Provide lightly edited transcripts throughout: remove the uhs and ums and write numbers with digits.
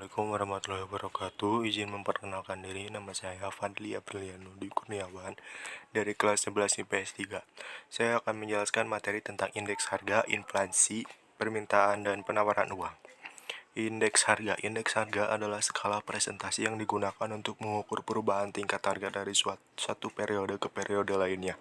Assalamualaikum warahmatullahi wabarakatuh. Izin memperkenalkan diri, nama saya Fadli Aprilianudi Kurniawan dari kelas 11 IPS 3. Saya akan menjelaskan materi tentang indeks harga, inflasi, permintaan, dan penawaran uang. Indeks harga adalah skala presentasi yang digunakan untuk mengukur perubahan tingkat harga dari satu periode ke periode lainnya.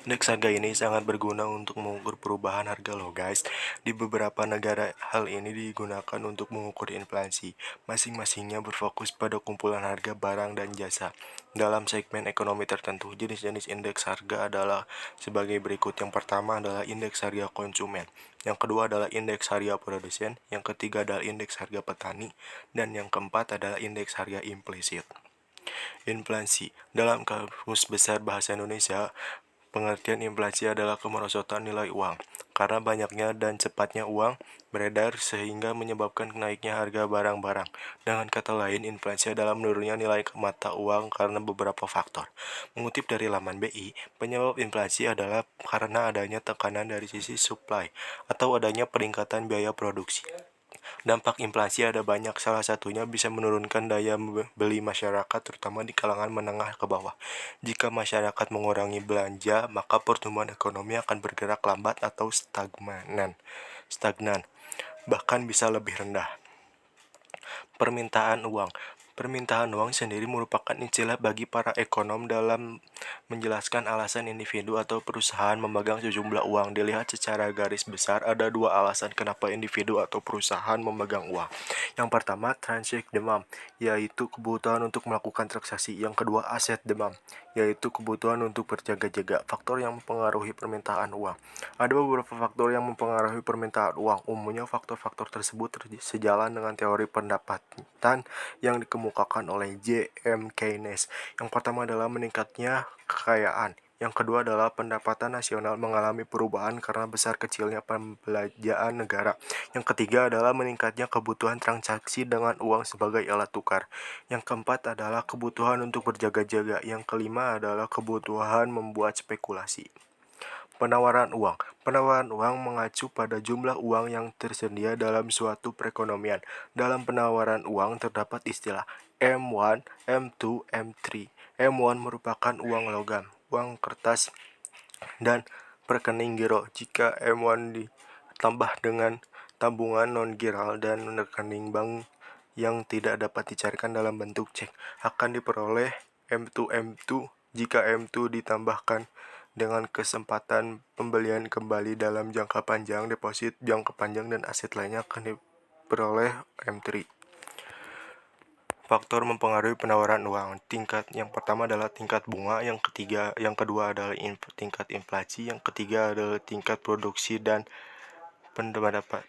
Indeks harga ini sangat berguna untuk mengukur perubahan harga loh guys. Di beberapa negara, hal ini digunakan untuk mengukur inflasi. Masing-masingnya berfokus pada kumpulan harga barang dan jasa. Dalam segmen ekonomi tertentu, jenis-jenis indeks harga adalah sebagai berikut. Yang pertama adalah indeks harga konsumen. Yang kedua adalah indeks harga produsen, yang ketiga adalah indeks harga petani, dan yang keempat adalah indeks harga implisit. Inflasi. Dalam Kamus Besar Bahasa Indonesia, pengertian inflasi adalah kemerosotan nilai uang. Karena banyaknya dan cepatnya uang beredar sehingga menyebabkan naiknya harga barang-barang. Dengan kata lain, inflasi adalah menurunnya nilai mata uang karena beberapa faktor. Mengutip dari laman BI, penyebab inflasi adalah karena adanya tekanan dari sisi supply atau adanya peningkatan biaya produksi. Dampak inflasi ada banyak, salah satunya bisa menurunkan daya beli masyarakat terutama di kalangan menengah ke bawah. Jika masyarakat mengurangi belanja, maka pertumbuhan ekonomi akan bergerak lambat atau stagnan, bahkan bisa lebih rendah. Permintaan uang. Permintaan uang sendiri merupakan istilah bagi para ekonom dalam menjelaskan alasan individu atau perusahaan memegang sejumlah uang. Dilihat secara garis besar, ada dua alasan kenapa individu atau perusahaan memegang uang. Yang pertama, transaksi demand, yaitu kebutuhan untuk melakukan transaksi. Yang kedua, aset demand, yaitu kebutuhan untuk berjaga-jaga. Faktor yang mempengaruhi permintaan uang. Ada beberapa faktor yang mempengaruhi permintaan uang. Umumnya faktor-faktor tersebut sejalan dengan teori pendapatan yang dikemukakan oleh J.M. Keynes. Yang pertama adalah meningkatnya kekayaan. Yang kedua adalah pendapatan nasional mengalami perubahan karena besar kecilnya pembelanjaan negara. Yang ketiga adalah meningkatnya kebutuhan transaksi dengan uang sebagai alat tukar. Yang keempat adalah kebutuhan untuk berjaga-jaga. Yang kelima adalah kebutuhan membuat spekulasi. Penawaran uang. Penawaran uang mengacu pada jumlah uang yang tersedia dalam suatu perekonomian. Dalam penawaran uang terdapat istilah M1, M2, M3. M1 merupakan uang logam, uang kertas, dan rekening giro. Jika M1 ditambah dengan tabungan non-giral dan rekening bank yang tidak dapat dicarikan dalam bentuk cek, akan diperoleh M2. Jika M2 ditambahkan dengan kesempatan pembelian kembali dalam jangka panjang, deposit jangka panjang, dan aset lainnya, akan diperoleh M3. Faktor mempengaruhi penawaran uang. Yang pertama adalah tingkat bunga, yang kedua adalah tingkat inflasi, yang ketiga adalah tingkat produksi dan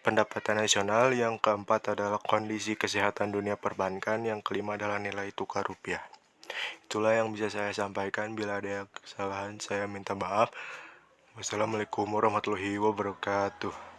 pendapatan nasional, yang keempat adalah kondisi kesehatan dunia perbankan, yang kelima adalah nilai tukar rupiah. Itulah yang bisa saya sampaikan. Bila ada kesalahan, saya minta maaf. Wassalamualaikum warahmatullahi wabarakatuh.